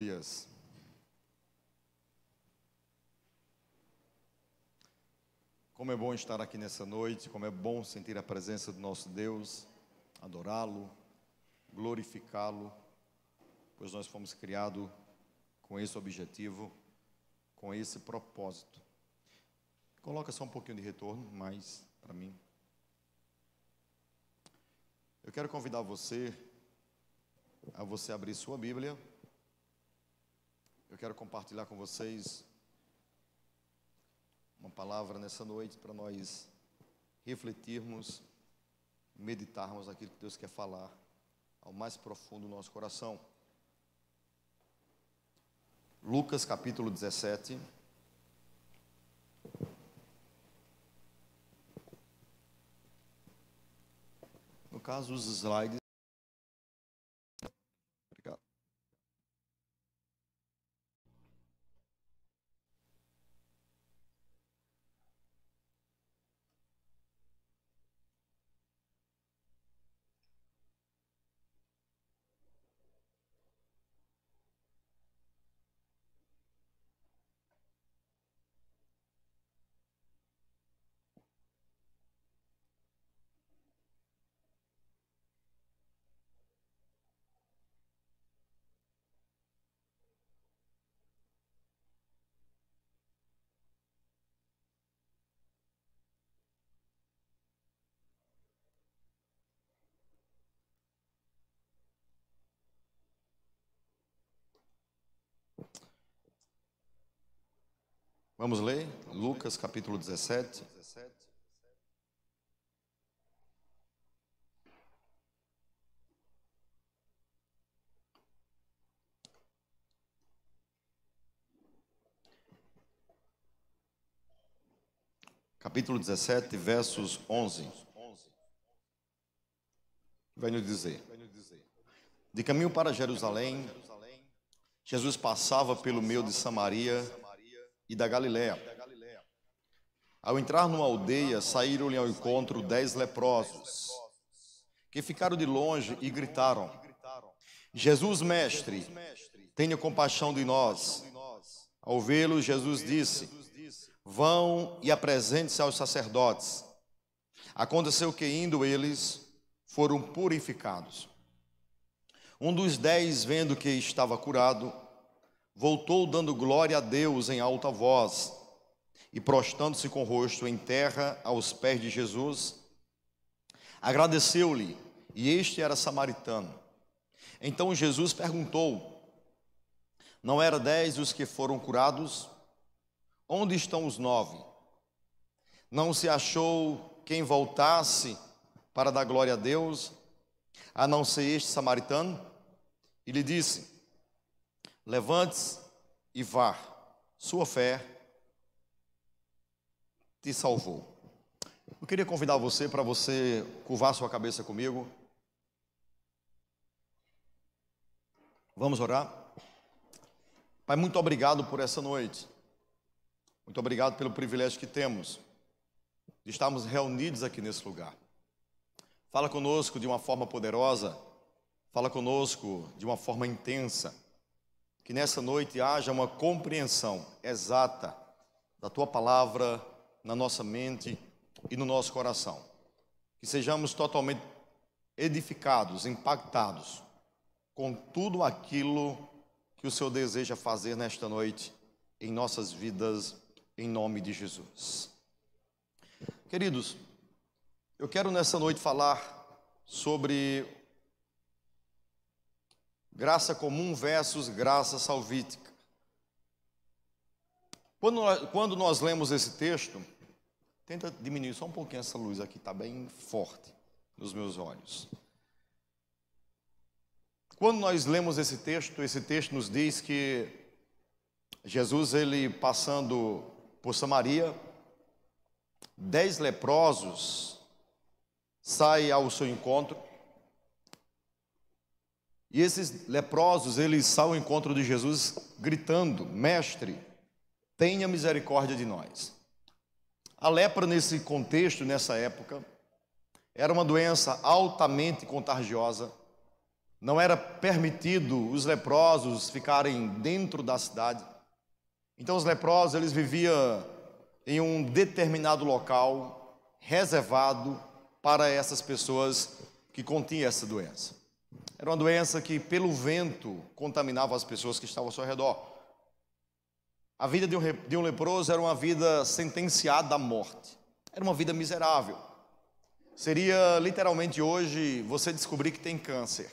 Dias. Como é bom estar aqui nessa noite, como é bom sentir a presença do nosso Deus, adorá-lo, glorificá-lo, pois nós fomos criados com esse objetivo, com esse propósito. Coloca só um pouquinho de retorno, mais para mim. Eu quero convidar você a você abrir sua Bíblia. Eu quero compartilhar com vocês uma palavra nessa noite para nós refletirmos, meditarmos aquilo que Deus quer falar ao mais profundo do nosso coração. Lucas capítulo 17. No caso, os slides. Obrigado. Vamos ler Lucas capítulo 17. Capítulo 17, versos 11. Vai nos dizer: de caminho para Jerusalém, Jesus passava pelo meio de Samaria e da Galiléia. Ao entrar numa aldeia, saíram-lhe ao encontro 10 leprosos, que ficaram de longe e gritaram: Jesus, mestre, tenha compaixão de nós. Ao vê-lo, Jesus disse: vão e apresentem-se aos sacerdotes. Aconteceu que, indo eles, foram purificados. Um dos 10, vendo que estava curado, voltou dando glória a Deus em alta voz, e prostrando-se com o rosto em terra aos pés de Jesus, agradeceu-lhe, e este era samaritano. Então Jesus perguntou: não eram 10 os que foram curados? Onde estão os 9? Não se achou quem voltasse para dar glória a Deus, a não ser este samaritano? E lhe disse: levante-se e vá, sua fé te salvou. Eu queria convidar você para você curvar sua cabeça comigo. Vamos orar? Pai, muito obrigado por essa noite. Muito obrigado pelo privilégio que temos de estarmos reunidos aqui nesse lugar. Fala conosco de uma forma poderosa, fala conosco de uma forma intensa. Que nessa noite haja uma compreensão exata da Tua palavra na nossa mente e no nosso coração. Que sejamos totalmente edificados, impactados com tudo aquilo que o Senhor deseja fazer nesta noite em nossas vidas, em nome de Jesus. Queridos, eu quero nessa noite falar sobre graça comum versus graça salvífica. Quando nós lemos esse texto, tenta diminuir só um pouquinho essa luz aqui, está bem forte nos meus olhos. Quando nós lemos esse texto nos diz que Jesus, ele passando por Samaria, 10 leprosos saem ao seu encontro. E esses leprosos, eles saem ao encontro de Jesus gritando: mestre, tenha misericórdia de nós. A lepra nesse contexto, nessa época, era uma doença altamente contagiosa, Não era permitido os leprosos ficarem dentro da cidade. Então os leprosos, eles viviam em um determinado local reservado para essas pessoas que continham essa doença. Era uma doença que pelo vento contaminava as pessoas que estavam ao seu redor. A vida de um leproso era uma vida sentenciada à morte. Era uma vida miserável. Seria literalmente hoje você descobrir que tem câncer.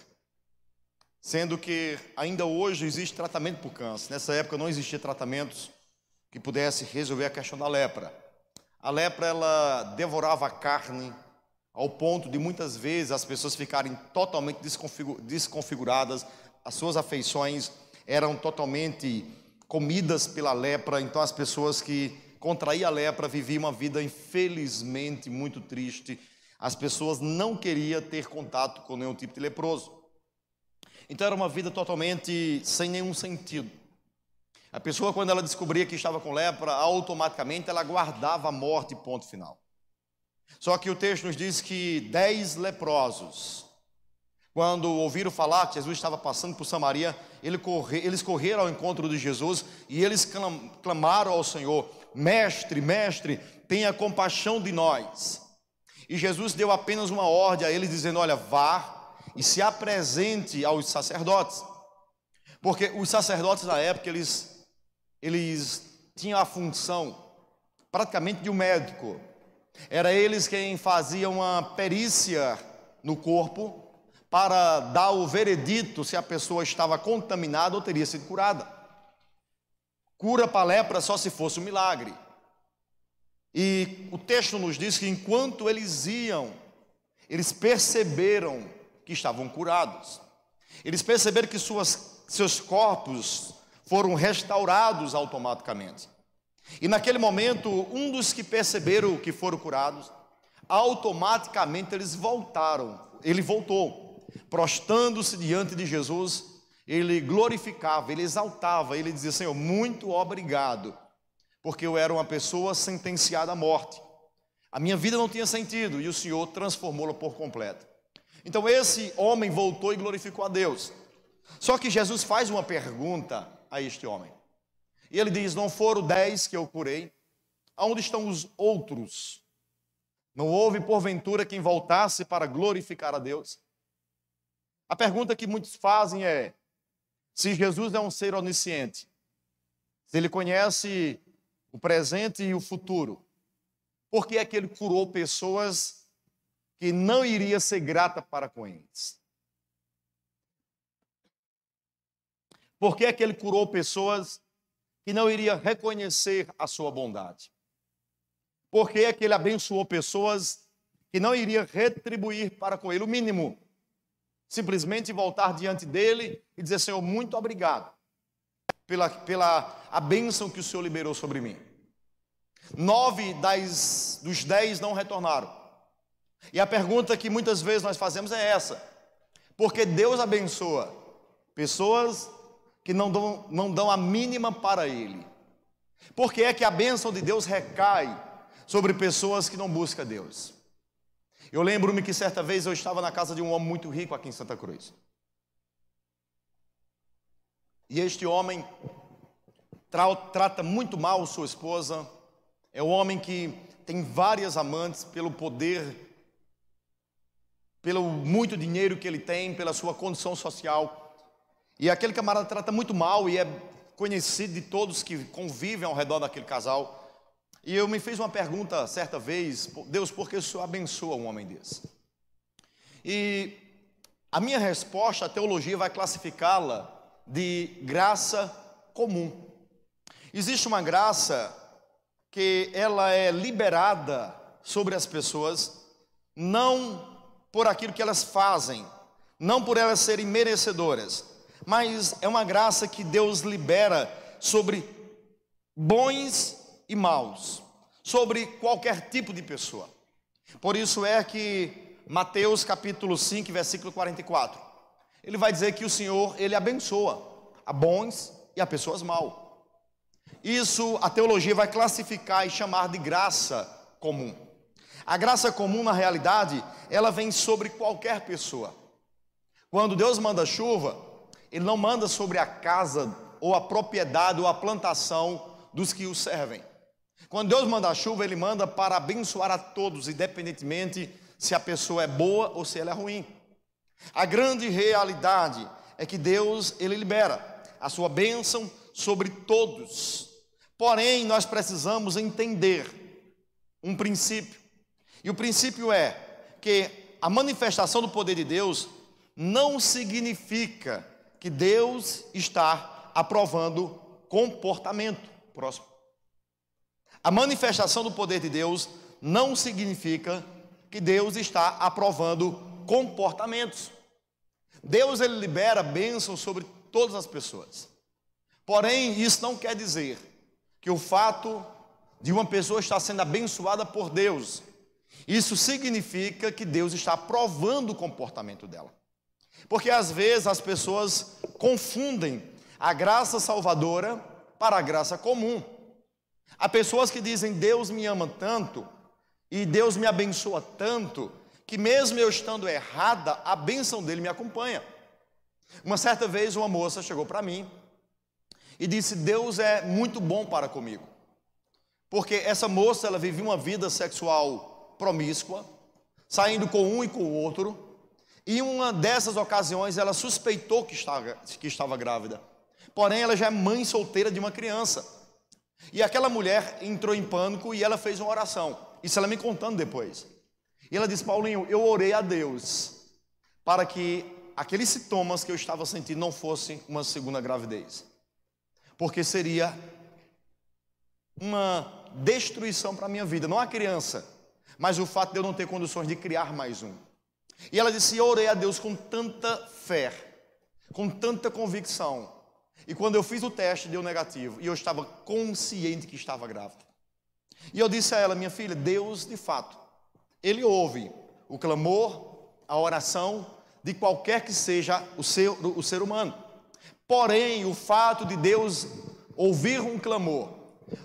Sendo que ainda hoje existe tratamento para o câncer. Nessa época não existia tratamentos que pudesse resolver a questão da lepra. A lepra, ela devorava a carne ao ponto de muitas vezes as pessoas ficarem totalmente desconfiguradas, as suas afeições eram totalmente comidas pela lepra. Então as pessoas que contraíam a lepra viviam uma vida infelizmente muito triste. As pessoas não queriam ter contato com nenhum tipo de leproso. Então era uma vida totalmente sem nenhum sentido. A pessoa, quando ela descobria que estava com lepra, automaticamente ela guardava a morte, ponto final. Só que o texto nos diz que 10 leprosos, quando ouviram falar que Jesus estava passando por Samaria, eles correram ao encontro de Jesus e eles clamaram ao Senhor: Mestre, mestre, tenha compaixão de nós. E Jesus deu apenas uma ordem a eles, dizendo: olha, vá e se apresente aos sacerdotes. Porque os sacerdotes da época, eles tinham a função praticamente de um médico. Era eles quem faziam uma perícia no corpo para dar o veredito se a pessoa estava contaminada ou teria sido curada. Cura para a lepra só se fosse um milagre. E o texto nos diz que enquanto eles iam, eles perceberam que estavam curados. Eles perceberam que seus corpos foram restaurados automaticamente. E naquele momento, um dos que perceberam que foram curados, automaticamente ele voltou, prostrando-se diante de Jesus, ele glorificava, ele exaltava, ele dizia: Senhor, muito obrigado, porque eu era uma pessoa sentenciada à morte. A minha vida não tinha sentido e o Senhor transformou-la por completo. Então esse homem voltou e glorificou a Deus. Só que Jesus faz uma pergunta a este homem. E ele diz: não foram 10 que eu curei? Aonde estão os outros? Não houve porventura quem voltasse para glorificar a Deus? A pergunta que muitos fazem é: se Jesus é um ser onisciente, se ele conhece o presente e o futuro, por que é que ele curou pessoas que não iria ser grata para com eles? Por que é que ele curou pessoas que não iria reconhecer a sua bondade? Por que é que ele abençoou pessoas que não iria retribuir para com ele o mínimo? Simplesmente voltar diante dele e dizer: Senhor, muito obrigado pela a bênção que o Senhor liberou sobre mim. 9 dos 10 não retornaram. E a pergunta que muitas vezes nós fazemos é essa: por que Deus abençoa pessoas que não dão a mínima para Ele? Por que é que a bênção de Deus recai sobre pessoas que não buscam Deus? Eu lembro-me que certa vez eu estava na casa de um homem muito rico aqui em Santa Cruz. E este homem trata muito mal sua esposa. É um homem que tem várias amantes pelo poder, pelo muito dinheiro que ele tem, pela sua condição social. E aquele camarada trata muito mal e é conhecido de todos que convivem ao redor daquele casal. E eu me fiz uma pergunta certa vez: Deus, por que o Senhor abençoa um homem desse? E a minha resposta, a teologia vai classificá-la de graça comum. Existe uma graça que ela é liberada sobre as pessoas, não por aquilo que elas fazem, não por elas serem merecedoras, mas é uma graça que Deus libera sobre bons e maus, sobre qualquer tipo de pessoa. Por isso é que Mateus capítulo 5, versículo 44, ele vai dizer que o Senhor, ele abençoa a bons e a pessoas maus. Isso a teologia vai classificar e chamar de graça comum. A graça comum, na realidade, ela vem sobre qualquer pessoa. Quando Deus manda chuva, Ele não manda sobre a casa, ou a propriedade, ou a plantação dos que o servem. Quando Deus manda a chuva, Ele manda para abençoar a todos, independentemente se a pessoa é boa ou se ela é ruim. A grande realidade é que Deus, Ele libera a sua bênção sobre todos. Porém, nós precisamos entender um princípio. E o princípio é que a manifestação do poder de Deus não significa que Deus está aprovando comportamento. Próximo. A manifestação do poder de Deus não significa que Deus está aprovando comportamentos. Deus, Ele libera bênção sobre todas as pessoas. Porém, isso não quer dizer que o fato de uma pessoa estar sendo abençoada por Deus, isso significa que Deus está aprovando o comportamento dela. Porque às vezes as pessoas confundem a graça salvadora para a graça comum. Há pessoas que dizem: Deus me ama tanto e Deus me abençoa tanto, que mesmo eu estando errada, a bênção dele me acompanha. Uma certa vez uma moça chegou para mim e disse: Deus é muito bom para comigo. Porque essa moça, ela vivia uma vida sexual promíscua, saindo com um e com o outro, e em uma dessas ocasiões ela suspeitou que estava grávida. Porém, ela já é mãe solteira de uma criança. E aquela mulher entrou em pânico e ela fez uma oração. Isso ela me contando depois. E ela disse: Paulinho, eu orei a Deus para que aqueles sintomas que eu estava sentindo não fossem uma segunda gravidez, porque seria uma destruição para a minha vida, não a criança, mas o fato de eu não ter condições de criar mais um. E ela disse: eu orei a Deus com tanta fé, com tanta convicção, e quando eu fiz o teste deu negativo, e eu estava consciente que estava grávida. E eu disse a ela: minha filha, Deus de fato, Ele ouve o clamor, a oração de qualquer que seja o ser humano. Porém, o fato de Deus ouvir um clamor,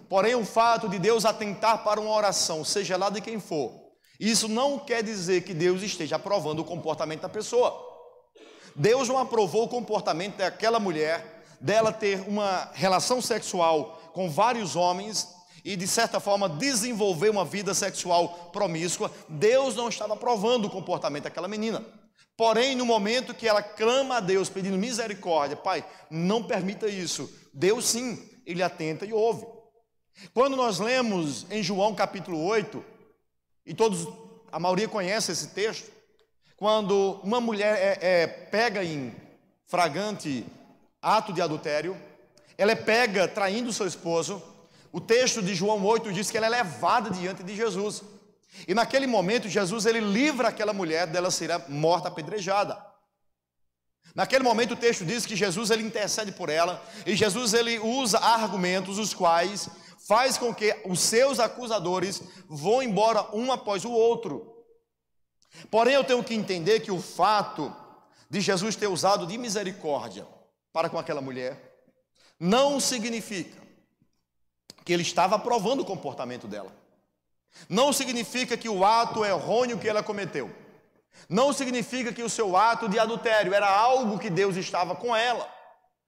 porém o fato de Deus atentar para uma oração, seja lá de quem for, isso não quer dizer que Deus esteja aprovando o comportamento da pessoa. Deus não aprovou o comportamento daquela mulher, dela ter uma relação sexual com vários homens e de certa forma desenvolver uma vida sexual promíscua. Deus não estava aprovando o comportamento daquela menina. Porém, no momento que ela clama a Deus pedindo misericórdia: Pai, não permita isso, Deus sim, Ele atenta e ouve. Quando nós lemos em João capítulo 8, e a maioria conhece esse texto, quando uma mulher é pega em flagrante ato de adultério, ela é pega traindo seu esposo, o texto de João 8 diz que ela é levada diante de Jesus. E naquele momento, Jesus, ele livra aquela mulher dela ser morta apedrejada. Naquele momento, o texto diz que Jesus, ele intercede por ela, e Jesus, ele usa argumentos os quais faz com que os seus acusadores vão embora um após o outro. Porém, eu tenho que entender que o fato de Jesus ter usado de misericórdia para com aquela mulher não significa que ele estava aprovando o comportamento dela. Não significa que o ato errôneo que ela cometeu, não significa que o seu ato de adultério era algo que Deus estava com ela,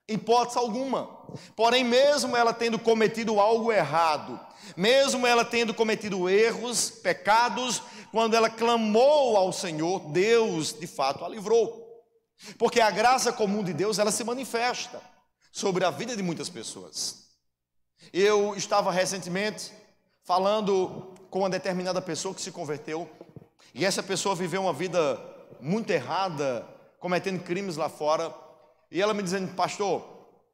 hipótese alguma. Porém, mesmo ela tendo cometido algo errado, mesmo ela tendo cometido erros, pecados, quando ela clamou ao Senhor, Deus de fato a livrou. Porque a graça comum de Deus, ela se manifesta sobre a vida de muitas pessoas. Eu estava recentemente falando com uma determinada pessoa que se converteu, e essa pessoa viveu uma vida muito errada, cometendo crimes lá fora, e ela me dizendo: pastor,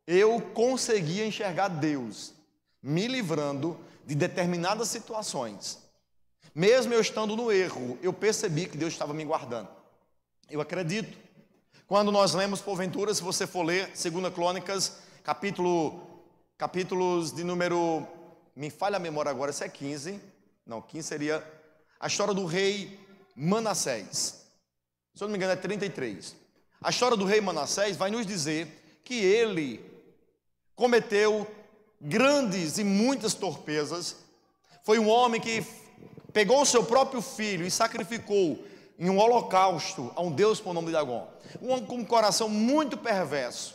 eu conseguia enxergar Deus me livrando de determinadas situações. Mesmo eu estando no erro, eu percebi que Deus estava me guardando. Eu acredito. Quando nós lemos, porventura, se você for ler 2 Crônicas, capítulos de número, me falha a memória agora, se é 15, não, 15 seria a história do rei Manassés. Se eu não me engano é 33. A história do rei Manassés vai nos dizer que ele cometeu grandes e muitas torpezas. Foi um homem que pegou o seu próprio filho e sacrificou em um holocausto a um Deus por nome de Dagon. Um homem com um coração muito perverso,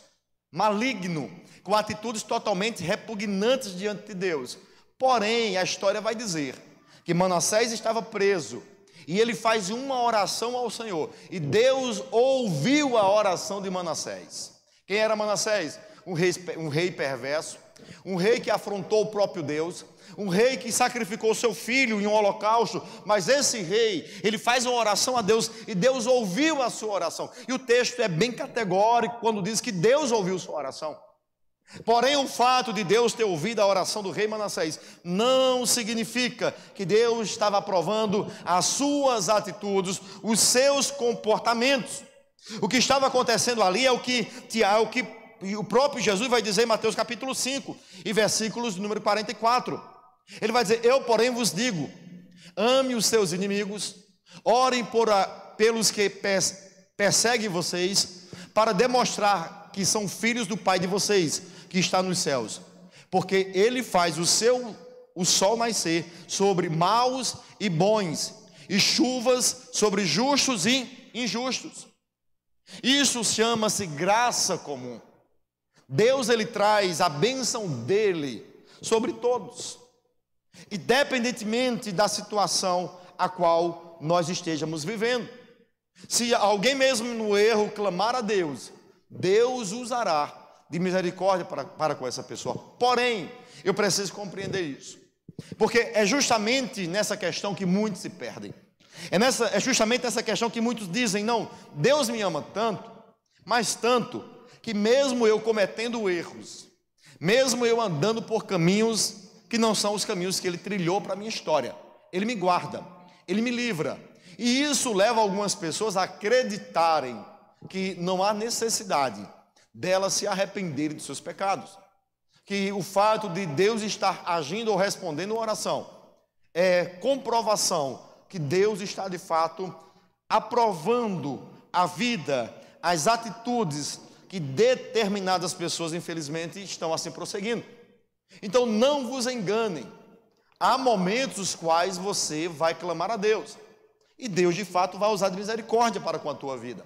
maligno, com atitudes totalmente repugnantes diante de Deus. Porém, a história vai dizer que Manassés estava preso e ele faz uma oração ao Senhor. E Deus ouviu a oração de Manassés. Quem era Manassés? Um rei perverso, um rei que afrontou o próprio Deus, um rei que sacrificou seu filho em um holocausto. Mas esse rei, ele faz uma oração a Deus e Deus ouviu a sua oração. E o texto é bem categórico quando diz que Deus ouviu sua oração. Porém, o fato de Deus ter ouvido a oração do rei Manassés não significa que Deus estava aprovando as suas atitudes, os seus comportamentos. O que estava acontecendo ali é o que o próprio Jesus vai dizer em Mateus capítulo 5 e versículos número 44. Ele vai dizer: eu, porém, vos digo, ame os seus inimigos, orem pelos que perseguem vocês, para demonstrar que são filhos do Pai de vocês, que está nos céus, porque ele faz o sol nascer sobre maus e bons, e chuvas sobre justos e injustos. Isso chama-se graça comum. Deus, ele traz a bênção dele sobre todos, independentemente da situação a qual nós estejamos vivendo. Se alguém mesmo no erro clamar a Deus, Deus usará de misericórdia para com essa pessoa. Porém, eu preciso compreender isso, porque é justamente nessa questão que muitos se perdem. É justamente nessa questão que muitos dizem: não, Deus me ama tanto, mas tanto, que mesmo eu cometendo erros, mesmo eu andando por caminhos que não são os caminhos que Ele trilhou para a minha história, Ele me guarda, Ele me livra. E isso leva algumas pessoas a acreditarem que não há necessidade delas se arrependerem dos seus pecados, que o fato de Deus estar agindo ou respondendo uma oração é comprovação que Deus está de fato aprovando a vida, as atitudes que determinadas pessoas infelizmente estão assim prosseguindo. Então não vos enganem, há momentos nos quais você vai clamar a Deus e Deus de fato vai usar de misericórdia para com a tua vida.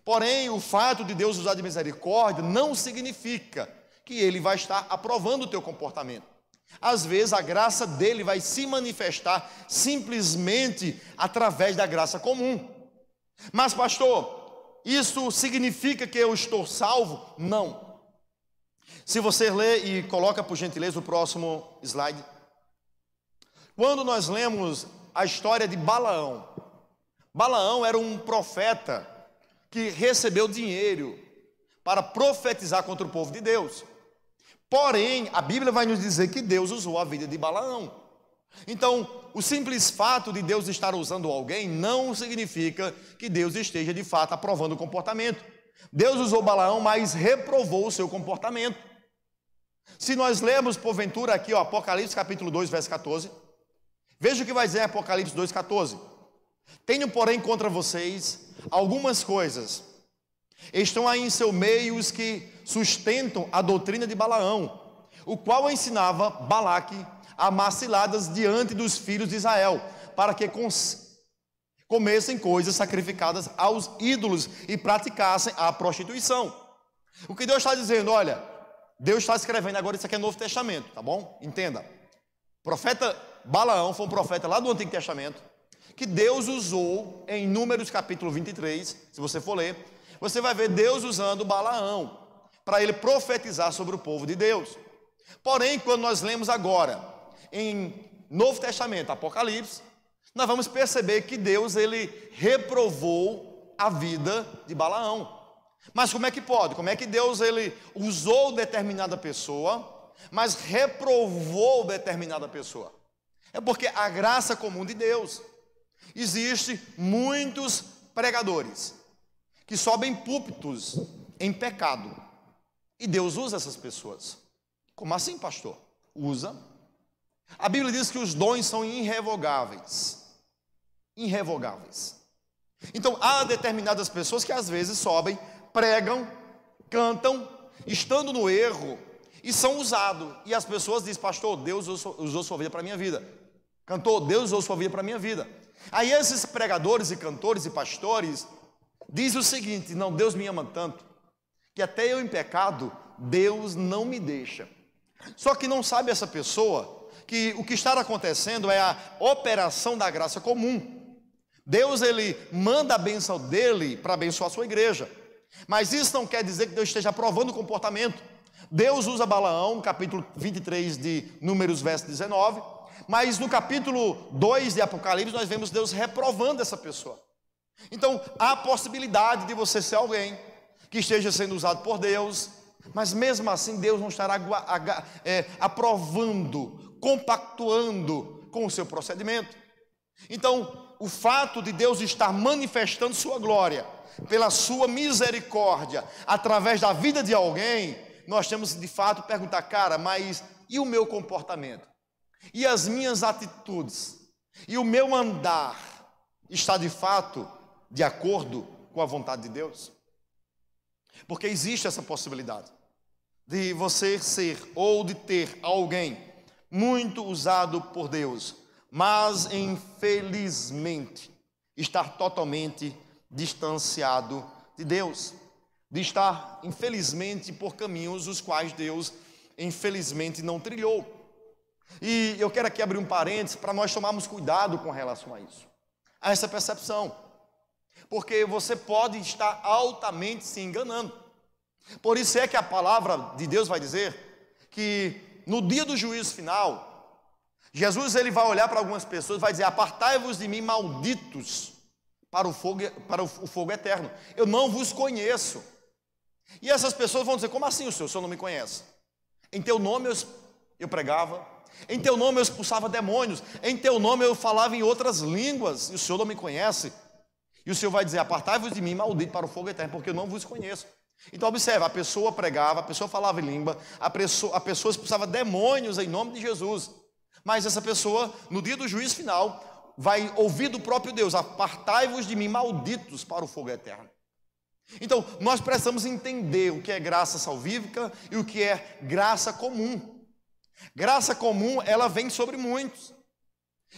Porém, o fato de Deus usar de misericórdia não significa que Ele vai estar aprovando o teu comportamento. Às vezes a graça dele vai se manifestar simplesmente através da graça comum. Mas pastor, isso significa que eu estou salvo? Não. Se você lê e coloca por gentileza o próximo slide. Quando nós lemos a história de Balaão, Balaão era um profeta que recebeu dinheiro para profetizar contra o povo de Deus. Porém, a Bíblia vai nos dizer que Deus usou a vida de Balaão. Então, o simples fato de Deus estar usando alguém não significa que Deus esteja de fato aprovando o comportamento. Deus usou Balaão, mas reprovou o seu comportamento. Se nós lermos porventura aqui, Apocalipse capítulo 2, verso 14, veja o que vai dizer Apocalipse 2, 14. Tenho, porém, contra vocês algumas coisas. Estão aí em seu meio os que sustentam a doutrina de Balaão, o qual ensinava Balaque a amar ciladas diante dos filhos de Israel, para que comessem coisas sacrificadas aos ídolos e praticassem a prostituição. O que Deus está dizendo? Olha, Deus está escrevendo agora, isso aqui é Novo Testamento, tá bom? Entenda. O profeta Balaão foi um profeta lá do Antigo Testamento, que Deus usou em Números capítulo 23, se você for ler, você vai ver Deus usando Balaão para ele profetizar sobre o povo de Deus. Porém, quando nós lemos agora em Novo Testamento, Apocalipse, nós vamos perceber que Deus ele reprovou a vida de Balaão. Mas como é que pode? Como é que Deus ele usou determinada pessoa, mas reprovou determinada pessoa? É porque a graça comum de Deus. Existem muitos pregadores que sobem púlpitos em pecado e Deus usa essas pessoas. Como assim, pastor? Usa. A Bíblia diz que os dons são irrevogáveis. Irrevogáveis. Então há determinadas pessoas que às vezes sobem, pregam, cantam, estando no erro e são usados. E as pessoas dizem: pastor, Deus usou sua vida para a minha vida. Cantor, Deus usou sua vida para a minha vida. Aí esses pregadores e cantores e pastores dizem o seguinte: não, Deus me ama tanto, que até eu em pecado, Deus não me deixa. Só que não sabe essa pessoa que o que está acontecendo é a operação da graça comum. Deus, ele manda a bênção dele para abençoar a sua igreja. Mas isso não quer dizer que Deus esteja aprovando o comportamento. Deus usa Balaão, no capítulo 23 de Números, verso 19. Mas no capítulo 2 de Apocalipse, nós vemos Deus reprovando essa pessoa. Então, há a possibilidade de você ser alguém que esteja sendo usado por Deus, mas mesmo assim Deus não estará aprovando, compactuando com o seu procedimento. Então, o fato de Deus estar manifestando sua glória, pela sua misericórdia, através da vida de alguém, nós temos de fato perguntar: cara, mas e o meu comportamento? E as minhas atitudes? E o meu andar está de fato de acordo com a vontade de Deus? Porque existe essa possibilidade de você ser ou de ter alguém muito usado por Deus, mas infelizmente estar totalmente distanciado de Deus, de estar infelizmente por caminhos os quais Deus infelizmente não trilhou. E eu quero aqui abrir um parênteses para nós tomarmos cuidado com relação a isso, a essa percepção, porque você pode estar altamente se enganando. Por isso é que a palavra de Deus vai dizer que no dia do juízo final, Jesus, ele vai olhar para algumas pessoas e vai dizer: apartai-vos de mim, malditos, para o fogo eterno. Eu não vos conheço. E essas pessoas vão dizer: como assim o senhor não me conhece? Em teu nome eu pregava, em teu nome eu expulsava demônios, em teu nome eu falava em outras línguas, e o senhor não me conhece? E o senhor vai dizer: apartai-vos de mim, maldito, para o fogo eterno, porque eu não vos conheço. Então observa, a pessoa pregava, a pessoa falava em língua, a pessoa expulsava demônios em nome de Jesus, mas essa pessoa, no dia do juízo final, vai ouvir do próprio Deus: apartai-vos de mim, malditos, para o fogo eterno. Então nós precisamos entender o que é graça salvífica e o que é graça comum. Graça comum, ela vem sobre muitos.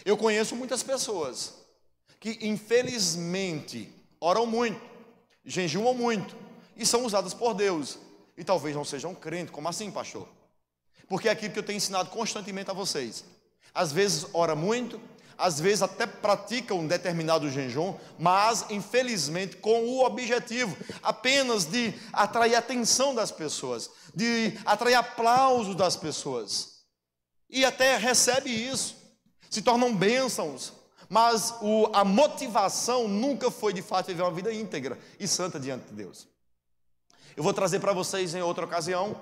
Eu conheço muitas pessoas que infelizmente oram muito, jejuam muito e são usadas por Deus, e talvez não sejam crentes. Como assim, pastor? Porque é aquilo que eu tenho ensinado constantemente a vocês. Às vezes ora muito, às vezes até pratica um determinado jejum, mas infelizmente com o objetivo apenas de atrair a atenção das pessoas, de atrair aplauso das pessoas, e até recebe isso, se tornam bênçãos, mas a motivação nunca foi de fato viver uma vida íntegra e santa diante de Deus. Eu vou trazer para vocês em outra ocasião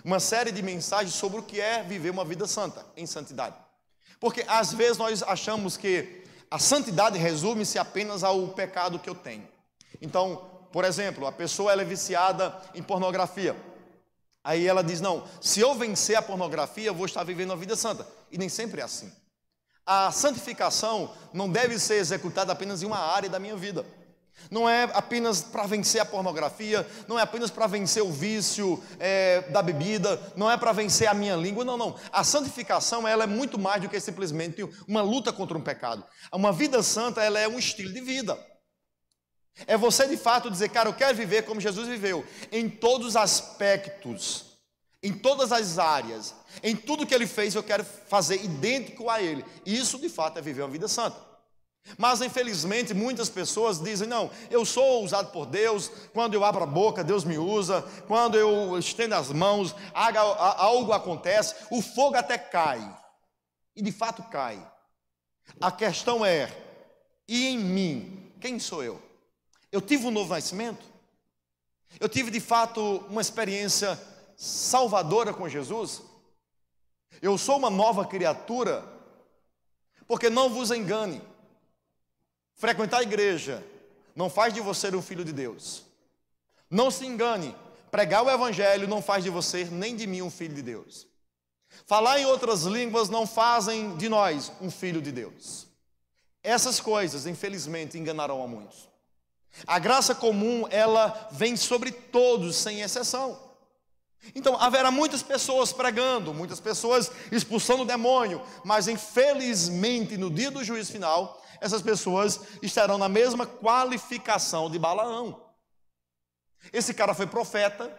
uma série de mensagens sobre o que é viver uma vida santa, em santidade. Porque às vezes nós achamos que a santidade resume-se apenas ao pecado que eu tenho. Então, por exemplo, a pessoa ela é viciada em pornografia. Aí ela diz: não, se eu vencer a pornografia, eu vou estar vivendo uma vida santa. E nem sempre é assim. A santificação não deve ser executada apenas em uma área da minha vida. Não é apenas para vencer a pornografia, não é apenas para vencer o vício da bebida, não é para vencer a minha língua, não. A santificação, ela é muito mais do que simplesmente uma luta contra um pecado. Uma vida santa, ela é um estilo de vida. É você de fato dizer: cara, eu quero viver como Jesus viveu, em todos os aspectos, em todas as áreas, em tudo que ele fez, eu quero fazer idêntico a ele. Isso de fato é viver uma vida santa. Mas infelizmente muitas pessoas dizem: não, eu sou usado por Deus, quando eu abro a boca Deus me usa, quando eu estendo as mãos algo acontece, o fogo até cai, e de fato cai. A questão é: e em mim, quem sou eu? Eu tive um novo nascimento? Eu tive de fato uma experiência salvadora com Jesus? Eu sou uma nova criatura? Porque não vos engane, frequentar a igreja não faz de você um filho de Deus. Não se engane, pregar o evangelho não faz de você nem de mim um filho de Deus. Falar em outras línguas não fazem de nós um filho de Deus. Essas coisas, infelizmente, enganarão a muitos. A graça comum, ela vem sobre todos, sem exceção. Então haverá muitas pessoas pregando, muitas pessoas expulsando o demônio, mas infelizmente no dia do juízo final, essas pessoas estarão na mesma qualificação de Balaão. Esse cara foi profeta,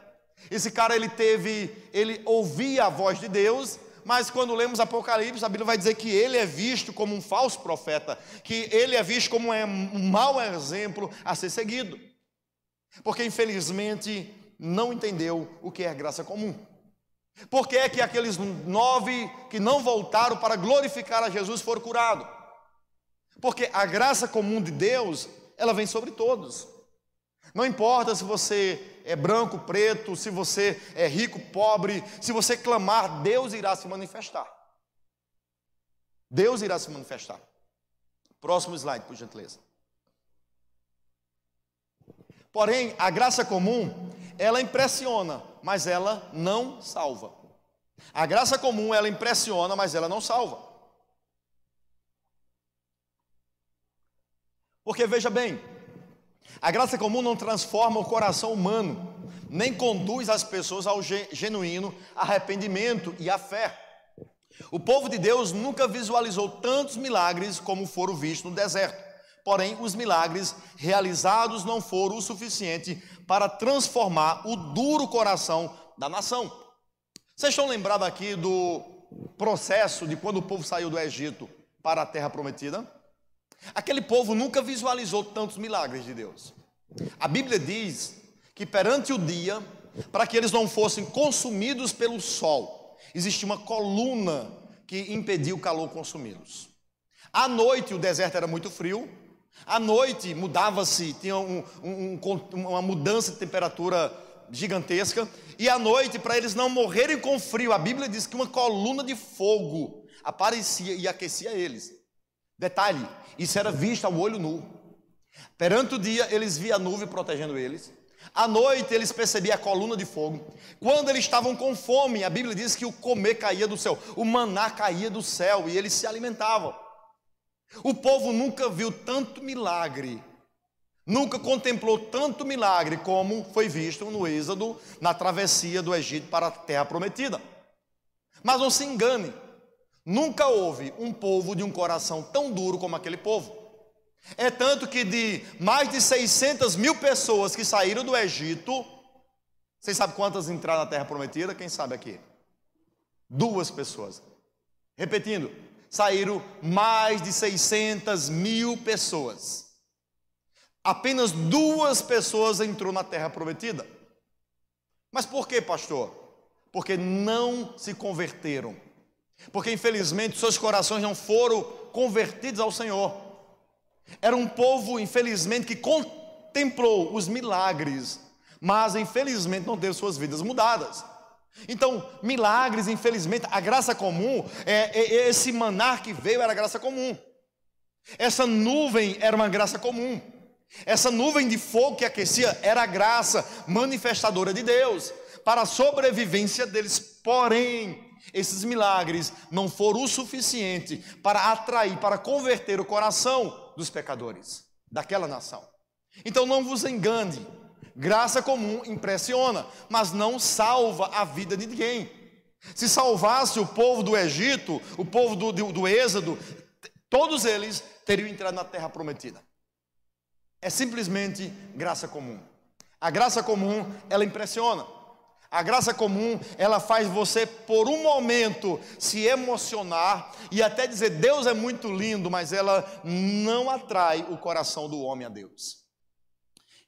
esse cara ele ouvia a voz de Deus, mas quando lemos Apocalipse, a Bíblia vai dizer que ele é visto como um falso profeta, que ele é visto como um mau exemplo a ser seguido, porque infelizmente não entendeu o que é graça comum. Por que é que aqueles 9 que não voltaram para glorificar a Jesus foram curados? Porque a graça comum de Deus, ela vem sobre todos. Não importa se você é branco, preto, se você é rico, pobre, se você clamar, Deus irá se manifestar. Deus irá se manifestar. Próximo slide, por gentileza. Porém, a graça comum, ela impressiona, mas ela não salva. A graça comum, ela impressiona, mas ela não salva. Porque veja bem, a graça comum não transforma o coração humano, nem conduz as pessoas ao genuíno arrependimento e à fé. O povo de Deus nunca visualizou tantos milagres como foram vistos no deserto. Porém, os milagres realizados não foram o suficiente para transformar o duro coração da nação. Vocês estão lembrados aqui do processo de quando o povo saiu do Egito para a terra prometida? Aquele povo nunca visualizou tantos milagres de Deus. A Bíblia diz que perante o dia, para que eles não fossem consumidos pelo sol, existia uma coluna que impedia o calor consumi-los. À noite o deserto era muito frio, à noite mudava-se, tinha uma mudança de temperatura gigantesca, e à noite, para eles não morrerem com frio, a Bíblia diz que uma coluna de fogo aparecia e aquecia eles. Detalhe, isso era visto ao olho nu. Perante o dia, eles viam a nuvem protegendo eles. À noite, eles percebiam a coluna de fogo. Quando eles estavam com fome, a Bíblia diz que o comer caía do céu, o maná caía do céu e eles se alimentavam. O povo nunca viu tanto milagre, nunca contemplou tanto milagre como foi visto no Êxodo, na travessia do Egito para a terra prometida. Mas não se engane, nunca houve um povo de um coração tão duro como aquele povo. É tanto que de mais de 600 mil pessoas que saíram do Egito, vocês sabem quantas entraram na terra prometida? Quem sabe aqui? 2 pessoas. Repetindo, saíram mais de 600 mil pessoas. Apenas 2 pessoas entrou na terra prometida. Mas por que, pastor? Porque não se converteram. Porque infelizmente seus corações não foram convertidos ao Senhor. Era um povo, infelizmente, que contemplou os milagres, mas infelizmente não teve suas vidas mudadas. Então, milagres, infelizmente, a graça comum, esse maná que veio era a graça comum. Essa nuvem era uma graça comum. Essa nuvem de fogo que aquecia era a graça manifestadora de Deus para a sobrevivência deles. Porém, esses milagres não foram o suficiente para atrair, para converter o coração dos pecadores daquela nação. Então não vos engane, graça comum impressiona, mas não salva a vida de ninguém. Se salvasse o povo do Egito, o povo do Êxodo, todos eles teriam entrado na terra prometida. É simplesmente graça comum. A graça comum, ela impressiona. A graça comum, ela faz você por um momento se emocionar e até dizer Deus é muito lindo, mas ela não atrai o coração do homem a Deus.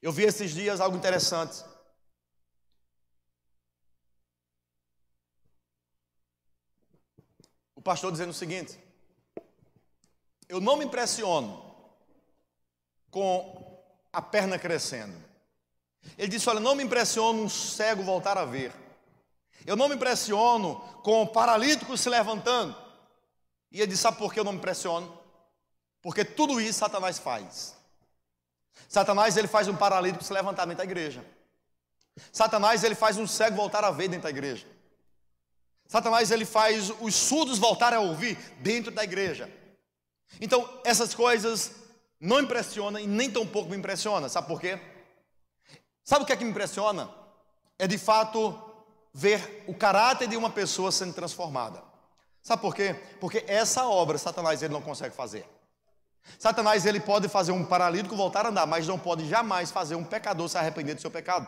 Eu vi esses dias algo interessante. O pastor dizendo o seguinte: eu não me impressiono com a perna crescendo. Ele disse, olha, não me impressiono um cego voltar a ver. Eu não me impressiono com o paralítico se levantando. E ele disse, sabe por que eu não me impressiono? Porque tudo isso Satanás faz. Satanás, ele faz um paralítico se levantar dentro da igreja. Satanás, ele faz um cego voltar a ver dentro da igreja. Satanás, ele faz os surdos voltarem a ouvir dentro da igreja. Então, essas coisas não impressionam e nem tão pouco me impressionam. Sabe por quê? Sabe o que é que me impressiona? É de fato ver o caráter de uma pessoa sendo transformada. Sabe por quê? Porque essa obra Satanás ele não consegue fazer. Satanás ele pode fazer um paralítico voltar a andar, mas não pode jamais fazer um pecador se arrepender do seu pecado.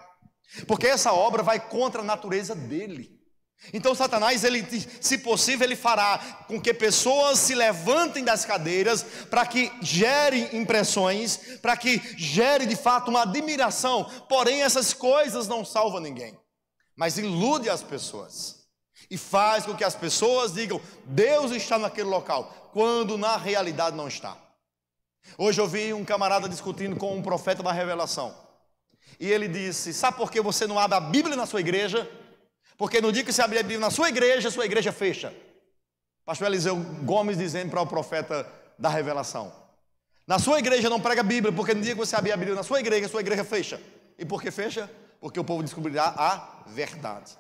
Porque essa obra vai contra a natureza dele. Então Satanás, ele, se possível, ele fará com que pessoas se levantem das cadeiras para que gere impressões, para que gere de fato uma admiração. Porém essas coisas não salvam ninguém, mas ilude as pessoas e faz com que as pessoas digam: Deus está naquele local, quando na realidade não está. Hoje eu vi um camarada discutindo com um profeta da revelação, e ele disse: sabe por que você não abre a Bíblia na sua igreja? Porque no dia que você abrir a Bíblia na sua igreja fecha. Pastor Eliseu Gomes dizendo para o profeta da revelação: na sua igreja não prega a Bíblia, porque no dia que você abrir a Bíblia na sua igreja fecha. E por que fecha? Porque o povo descobrirá a verdade.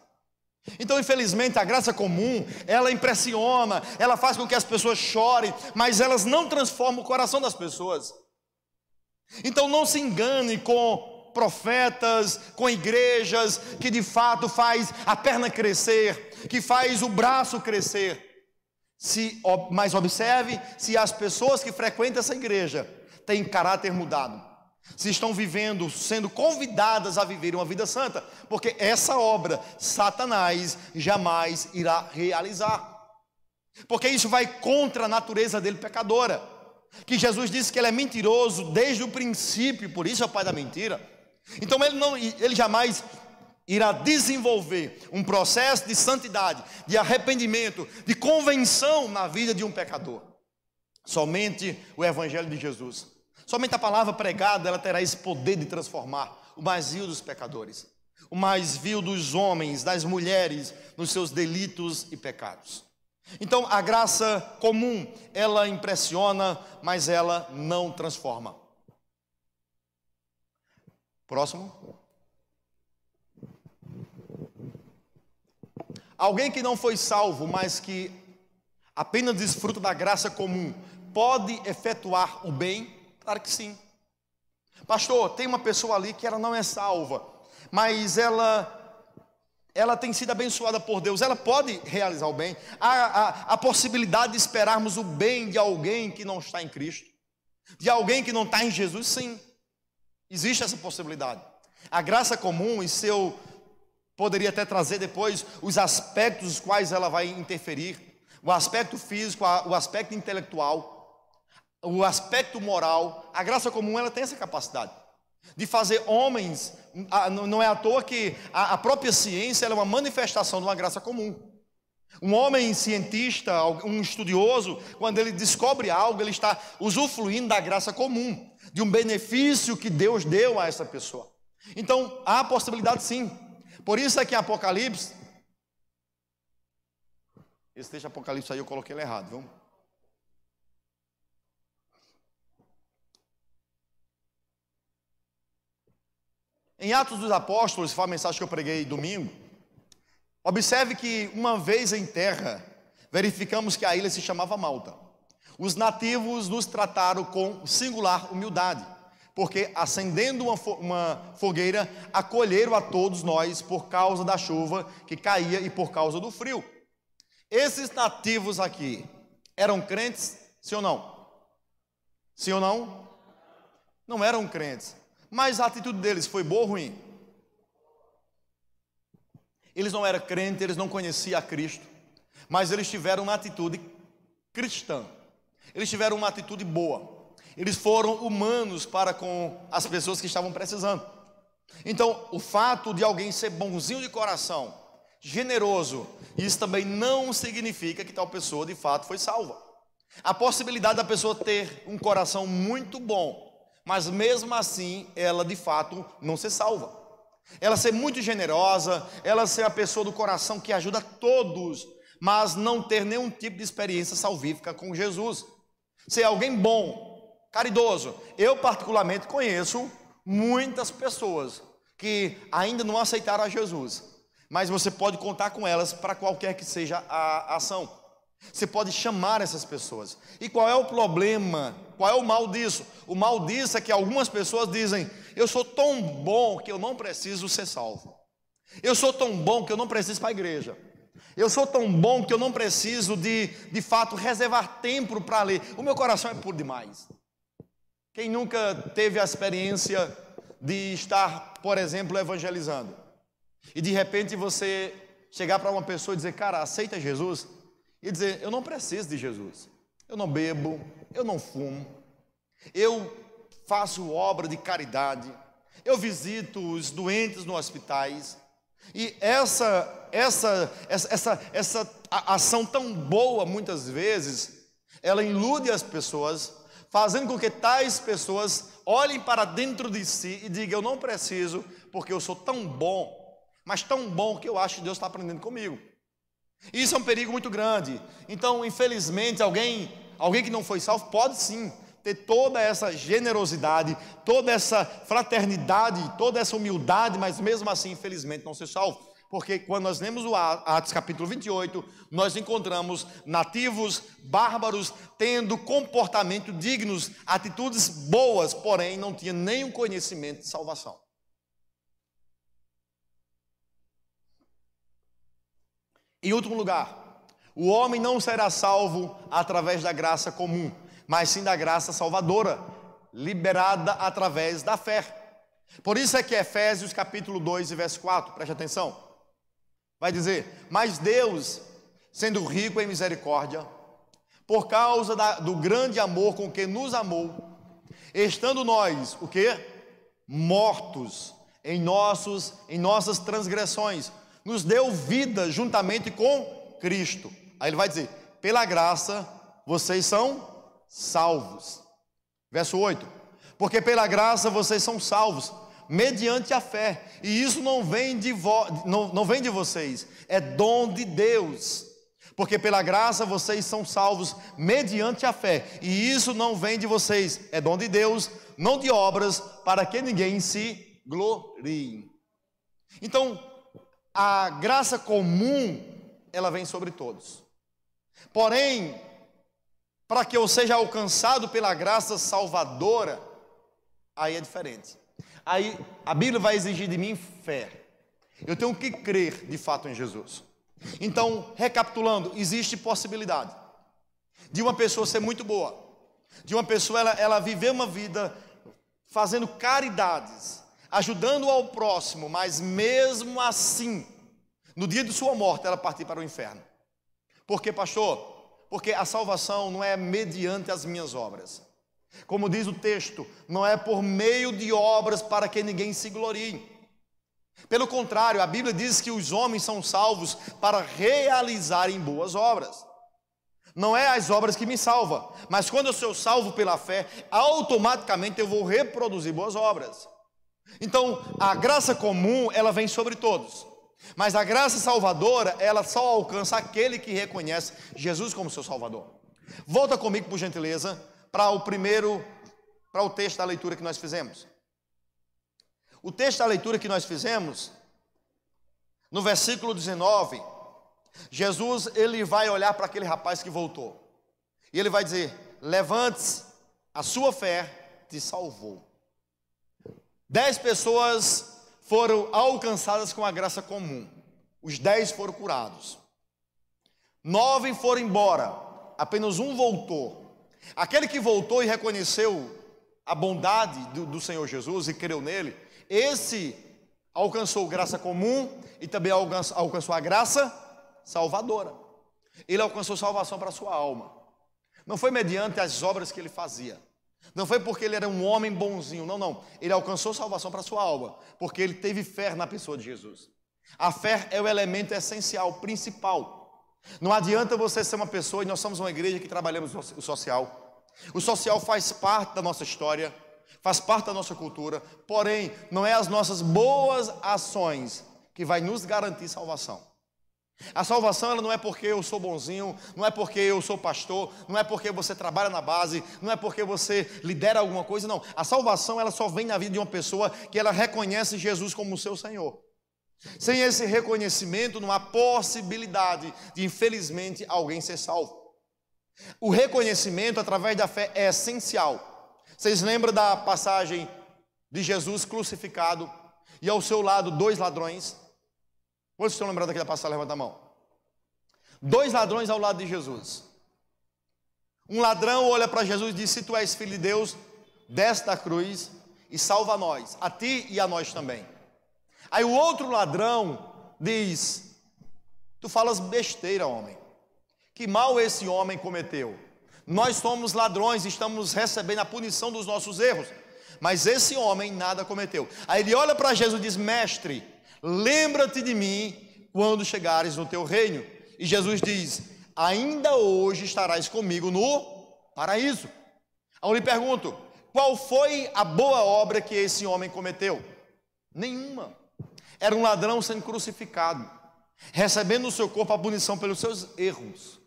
Então, infelizmente, a graça comum, ela impressiona, ela faz com que as pessoas chorem, mas elas não transformam o coração das pessoas. Então não se engane com profetas, com igrejas que de fato faz a perna crescer, que faz o braço crescer. Mas observe se as pessoas que frequentam essa igreja têm caráter mudado, se estão vivendo, sendo convidadas a viver uma vida santa, porque essa obra Satanás jamais irá realizar, porque isso vai contra a natureza dele pecadora, que Jesus disse que ele é mentiroso desde o princípio, por isso é o pai da mentira. Então ele jamais irá desenvolver um processo de santidade, de arrependimento, de convenção na vida de um pecador. Somente o evangelho de Jesus, somente a palavra pregada, ela terá esse poder de transformar o mais vil dos pecadores, o mais vil dos homens, das mulheres, nos seus delitos e pecados. Então a graça comum, ela impressiona, mas ela não transforma. Próximo. Alguém que não foi salvo, mas que apenas desfruta da graça comum, pode efetuar o bem? Claro que sim. Pastor, tem uma pessoa ali que ela não é salva, mas ela tem sido abençoada por Deus, ela pode realizar o bem. Há a possibilidade de esperarmos o bem de alguém que não está em Cristo, de alguém que não está em Jesus, sim. Existe essa possibilidade. A graça comum, e se eu poderia até trazer depois os aspectos os quais ela vai interferir, o aspecto físico, o aspecto intelectual, o aspecto moral. A graça comum, ela tem essa capacidade de fazer homens, não é à toa que a própria ciência ela é uma manifestação de uma graça comum. Um homem cientista, um estudioso, quando ele descobre algo, ele está usufruindo da graça comum, de um benefício que Deus deu a essa pessoa. Então há possibilidade sim. Por isso é que em Apocalipse, esse texto de Apocalipse aí eu coloquei ele errado, viu? Em Atos dos Apóstolos, foi a mensagem que eu preguei domingo. Observe que uma vez em terra, verificamos que a ilha se chamava Malta. Os nativos nos trataram com singular humildade, porque acendendo uma fogueira, acolheram a todos nós por causa da chuva que caía e por causa do frio. Esses nativos aqui eram crentes, sim ou não? Sim ou não? Não eram crentes, mas a atitude deles foi boa ou ruim? Eles não eram crentes, eles não conheciam a Cristo, mas eles tiveram uma atitude cristã. Eles tiveram uma atitude boa. Eles foram humanos para com as pessoas que estavam precisando. Então, o fato de alguém ser bonzinho de coração, generoso, isso também não significa que tal pessoa de fato foi salva. A possibilidade da pessoa ter um coração muito bom, mas mesmo assim ela de fato não ser salva. Ela ser muito generosa, ela ser a pessoa do coração que ajuda todos, mas não ter nenhum tipo de experiência salvífica com Jesus. Ser alguém bom, caridoso. Eu particularmente conheço muitas pessoas que ainda não aceitaram a Jesus, mas você pode contar com elas para qualquer que seja a ação. Você pode chamar essas pessoas. E qual é o problema? Qual é o mal disso? O mal disso é que algumas pessoas dizem: eu sou tão bom que eu não preciso ser salvo. Eu sou tão bom que eu não preciso ir para a igreja. Eu sou tão bom que eu não preciso de fato, reservar tempo para ler. O meu coração é puro demais. Quem nunca teve a experiência de estar, por exemplo, evangelizando, e de repente você chegar para uma pessoa e dizer, cara, aceita Jesus? E dizer, eu não preciso de Jesus. Eu não bebo, eu não fumo, eu faço obra de caridade, eu visito os doentes nos hospitais. E essa ação tão boa, muitas vezes, ela ilude as pessoas, fazendo com que tais pessoas olhem para dentro de si e digam, eu não preciso, porque eu sou tão bom, mas tão bom que eu acho que Deus está aprendendo comigo. Isso é um perigo muito grande. Então, infelizmente, alguém que não foi salvo pode sim ter toda essa generosidade, toda essa fraternidade, toda essa humildade, mas mesmo assim, infelizmente, não ser salvo. Porque quando nós lemos o Atos capítulo 28, nós encontramos nativos, bárbaros, tendo comportamento dignos, atitudes boas, porém não tinha nenhum conhecimento de salvação. Em último lugar, o homem não será salvo através da graça comum, mas sim da graça salvadora, liberada através da fé. Por isso é que Efésios capítulo 2 e verso 4, preste atenção, vai dizer, mas Deus, sendo rico em misericórdia, por causa do grande amor com que nos amou, estando nós, o quê? Mortos em nossas transgressões, nos deu vida juntamente com Cristo. Aí ele vai dizer, pela graça vocês são salvos. Verso 8, porque pela graça vocês são salvos, mediante a fé, e isso não vem de vocês, é dom de Deus. Porque pela graça vocês são salvos mediante a fé, e isso não vem de vocês, é dom de Deus, não de obras, para que ninguém se glorie. Então, a graça comum, ela vem sobre todos. Porém, para que eu seja alcançado pela graça salvadora, aí é diferente. Aí a Bíblia vai exigir de mim fé. Eu tenho que crer de fato em Jesus. Então, recapitulando, existe possibilidade de uma pessoa ser muito boa, de uma pessoa ela viver uma vida fazendo caridades, ajudando ao próximo, mas mesmo assim, no dia de sua morte, ela partir para o inferno. Por quê, pastor? Porque a salvação não é mediante as minhas obras. Como diz o texto, não é por meio de obras para que ninguém se glorie. Pelo contrário, a Bíblia diz que os homens são salvos para realizarem boas obras. Não é as obras que me salvam, mas quando eu sou salvo pela fé, automaticamente eu vou reproduzir boas obras. Então, a graça comum, ela vem sobre todos. Mas a graça salvadora, ela só alcança aquele que reconhece Jesus como seu Salvador. Volta comigo, por gentileza, para o texto da leitura que nós fizemos. O texto da leitura que nós fizemos, no versículo 19, Jesus, ele vai olhar para aquele rapaz que voltou. E ele vai dizer, levante-se, a sua fé te salvou. 10 pessoas foram alcançadas com a graça comum. Os 10 foram curados. 9 foram embora. Apenas um voltou. Aquele que voltou e reconheceu a bondade do Senhor Jesus e creu nele, esse alcançou graça comum e também alcançou a graça salvadora. Ele alcançou salvação para a sua alma. Não foi mediante as obras que ele fazia. Não foi porque ele era um homem bonzinho, não. Ele alcançou salvação para a sua alma, porque ele teve fé na pessoa de Jesus. A fé é o elemento essencial, principal. Não adianta você ser uma pessoa, e nós somos uma igreja que trabalhamos o social. O social faz parte da nossa história, faz parte da nossa cultura, porém, não é as nossas boas ações que vai nos garantir salvação. A salvação, ela não é porque eu sou bonzinho, não é porque eu sou pastor, não é porque você trabalha na base, não é porque você lidera alguma coisa, não. A salvação, ela só vem na vida de uma pessoa que ela reconhece Jesus como seu Senhor. Sem esse reconhecimento, não há possibilidade de, infelizmente, alguém ser salvo. O reconhecimento através da fé é essencial. Vocês lembram da passagem de Jesus crucificado e ao seu lado 2 ladrões? Quantos estão lembrados daquela passagem? Levanta a mão. 2 ladrões ao lado de Jesus. Um ladrão olha para Jesus e diz: se tu és filho de Deus, desce da cruz e salva a nós, a ti e a nós também. Aí o outro ladrão diz: tu falas besteira, homem. Que mal esse homem cometeu? Nós somos ladrões e estamos recebendo a punição dos nossos erros, mas esse homem nada cometeu. Aí ele olha para Jesus e diz: mestre, lembra-te de mim quando chegares no teu reino. E Jesus diz: ainda hoje estarás comigo no paraíso. Aí eu lhe pergunto: qual foi a boa obra que esse homem cometeu? Nenhuma. Era um ladrão sendo crucificado, recebendo no seu corpo a punição pelos seus erros.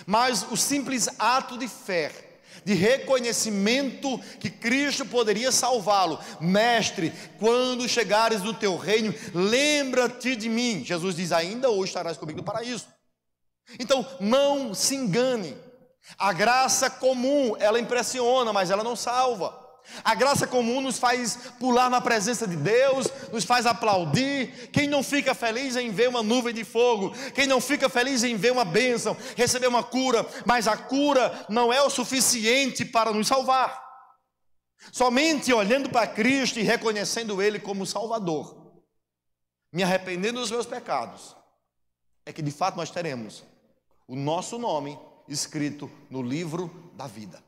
Mas o simples ato de fé, de reconhecimento que Cristo poderia salvá-lo: mestre, quando chegares no teu reino, lembra-te de mim. Jesus diz: ainda hoje estarás comigo no paraíso. Então não se engane, a graça comum, ela impressiona, mas ela não salva. A graça comum nos faz pular na presença de Deus, nos faz aplaudir. Quem não fica feliz em ver uma nuvem de fogo? Quem não fica feliz em ver uma bênção, receber uma cura? Mas a cura não é o suficiente para nos salvar. Somente olhando para Cristo e reconhecendo Ele como Salvador, me arrependendo dos meus pecados, é que de fato nós teremos o nosso nome escrito no livro da vida.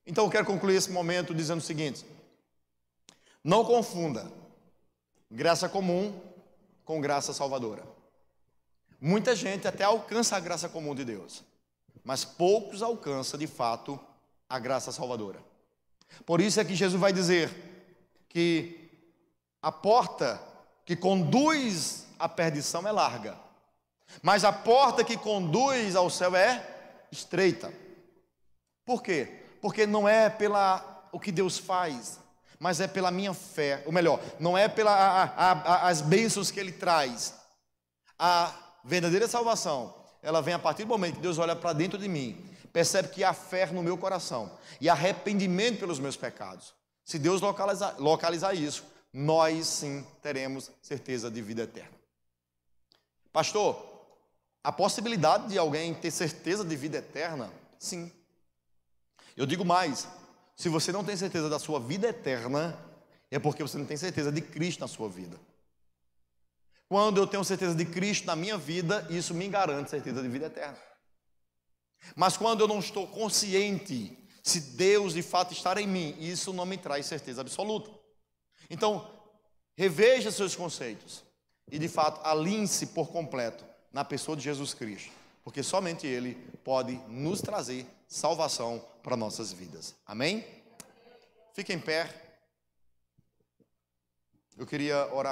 Então eu quero concluir esse momento dizendo o seguinte: não confunda graça comum com graça salvadora. Muita gente até alcança a graça comum de Deus, mas poucos alcançam de fato a graça salvadora. Por isso é que Jesus vai dizer que a porta que conduz à perdição é larga, mas a porta que conduz ao céu é estreita. Por quê? Porque não é pela o que Deus faz, mas é pela minha fé. Ou melhor, não é pela as bênçãos que Ele traz. A verdadeira salvação, ela vem a partir do momento que Deus olha para dentro de mim, percebe que há fé no meu coração e arrependimento pelos meus pecados. Se Deus localizar isso, nós sim teremos certeza de vida eterna. Pastor, a possibilidade de alguém ter certeza de vida eterna? Sim. Eu digo mais: se você não tem certeza da sua vida eterna, é porque você não tem certeza de Cristo na sua vida. Quando eu tenho certeza de Cristo na minha vida, isso me garante certeza de vida eterna. Mas quando eu não estou consciente se Deus de fato está em mim, isso não me traz certeza absoluta. Então, reveja seus conceitos e de fato alinhe-se por completo na pessoa de Jesus Cristo, porque somente Ele pode nos trazer salvação para nossas vidas. Amém? Fique em pé. Eu queria orar.